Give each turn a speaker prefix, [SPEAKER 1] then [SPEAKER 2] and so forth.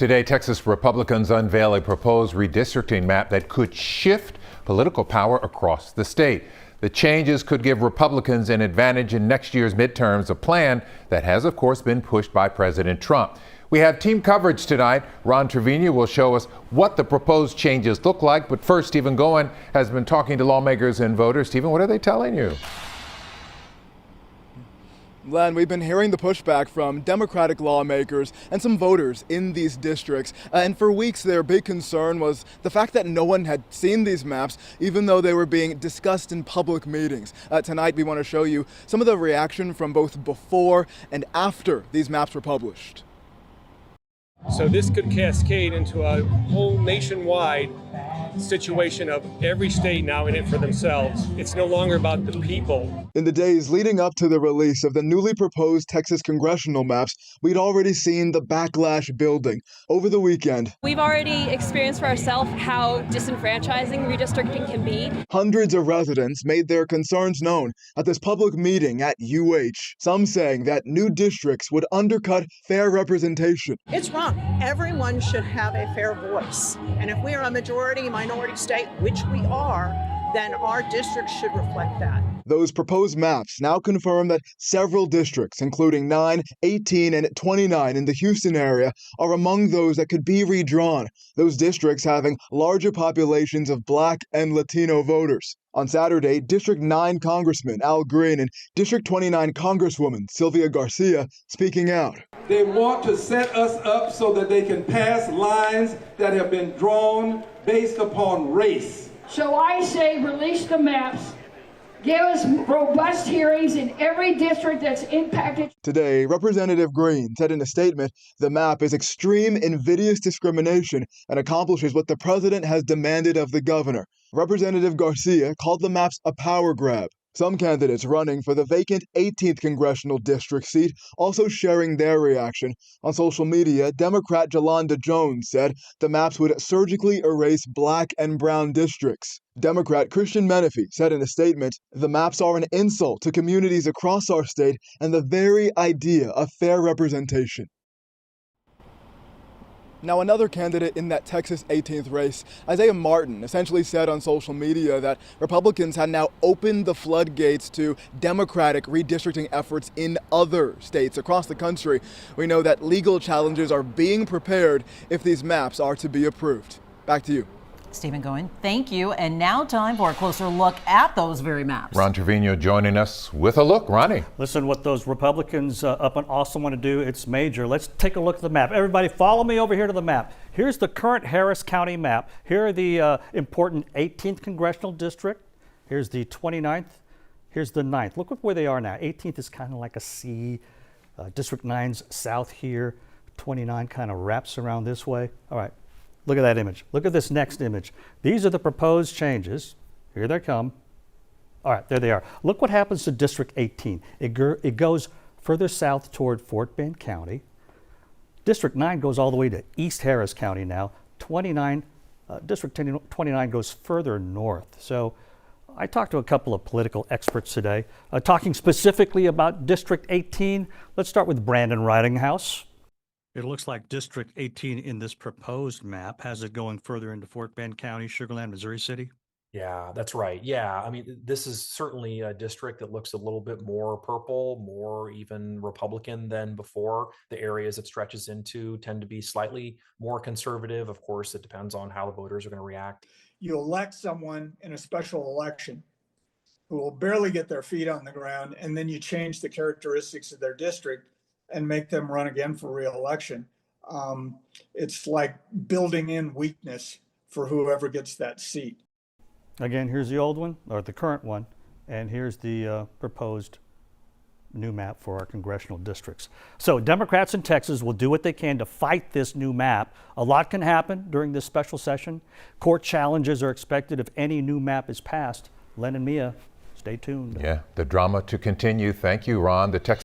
[SPEAKER 1] Today, Texas Republicans unveil a proposed redistricting map that could shift political power across the state. The changes could give Republicans an advantage in next year's midterms, a plan that has, of course, been pushed by President Trump. We have team coverage tonight. Ron Trevino will show us what the proposed changes look like. But first, Stephen Goen has been talking to lawmakers and voters. Stephen, what are they telling you?
[SPEAKER 2] Len, we've been hearing the pushback from Democratic lawmakers and some voters in these districts. And for weeks, their big concern was the fact that no one had seen these maps, even though they were being discussed in public meetings. Tonight, we want to show you some of the reaction from both before and after these maps were published.
[SPEAKER 3] So this could cascade into a whole nationwide situation of every state now in it for themselves. It's no longer about the people.
[SPEAKER 2] In the days leading up to the release of the newly proposed Texas congressional maps, we'd already seen the backlash building. Over the weekend,
[SPEAKER 4] we've already experienced for ourselves how disenfranchising redistricting can be.
[SPEAKER 2] Hundreds of residents made their concerns known at this public meeting at UH, some saying that new districts would undercut fair representation.
[SPEAKER 5] It's wrong. Everyone should have a fair voice. And if we are a majority minority state, which we are, then our districts should reflect that.
[SPEAKER 2] Those proposed maps now confirm that several districts, including 9, 18, and 29 in the Houston area, are among those that could be redrawn, those districts having larger populations of Black and Latino voters. On Saturday, District 9 Congressman Al Green and District 29 Congresswoman Sylvia Garcia speaking out.
[SPEAKER 6] They want to set us up so that they can pass lines that have been drawn based upon race.
[SPEAKER 7] So I say release the maps, give us robust hearings in every district that's impacted.
[SPEAKER 2] Today, Representative Green said in a statement, the map is extreme invidious discrimination and accomplishes what the president has demanded of the governor. Representative Garcia called the maps a power grab. Some candidates running for the vacant 18th congressional district seat also sharing their reaction. On social media, Democrat Jolanda Jones said the maps would surgically erase Black and brown districts. Democrat Christian Menefee said in a statement, the maps are an insult to communities across our state and the very idea of fair representation. Now, another candidate in that Texas 18th race, Isaiah Martin, essentially said on social media that Republicans had now opened the floodgates to Democratic redistricting efforts in other states across the country. We know that legal challenges are being prepared if these maps are to be approved. Back to you.
[SPEAKER 8] Stephen Goen, thank you. And now time for a closer look at those very maps.
[SPEAKER 1] Ron Trevino joining us with a look. Ronnie.
[SPEAKER 9] Listen, what those Republicans up in Austin want to do, it's major. Let's take a look at the map. Everybody follow me over here to the map. Here's the current Harris County map. Here are the important 18th congressional district. Here's the 29th. Here's the 9th. Look where they are now. 18th is kind of like a C. District 9's south here. 29 kind of wraps around this way. All right. Look at that image. Look at this next image. These are the proposed changes. Here they come. All right, there they are. Look what happens to District 18. It goes further south toward Fort Bend County. District 9 goes all the way to East Harris County now. District 29 goes further north. So I talked to a couple of political experts today, talking specifically about District 18. Let's start with Brandon Ridinghouse. It looks like District 18 in this proposed map has it going further into Fort Bend County, Sugar Land, Missouri City.
[SPEAKER 10] Yeah, that's right. Yeah, I mean, this is certainly a district that looks a little bit more purple, more even Republican than before. The areas it stretches into tend to be slightly more conservative. Of course, it depends on how the voters are going to react.
[SPEAKER 11] You elect someone in a special election who will barely get their feet on the ground, and then you change the characteristics of their district and make them run again for re-election. It's like building in weakness for whoever gets that seat.
[SPEAKER 9] Again, here's the old one, or the current one, and here's the proposed new map for our congressional districts. So Democrats in Texas will do what they can to fight this new map. A lot can happen during this special session. Court challenges are expected if any new map is passed. Len and Mia, stay tuned.
[SPEAKER 1] Yeah, the drama to continue. Thank you, Ron. The Texas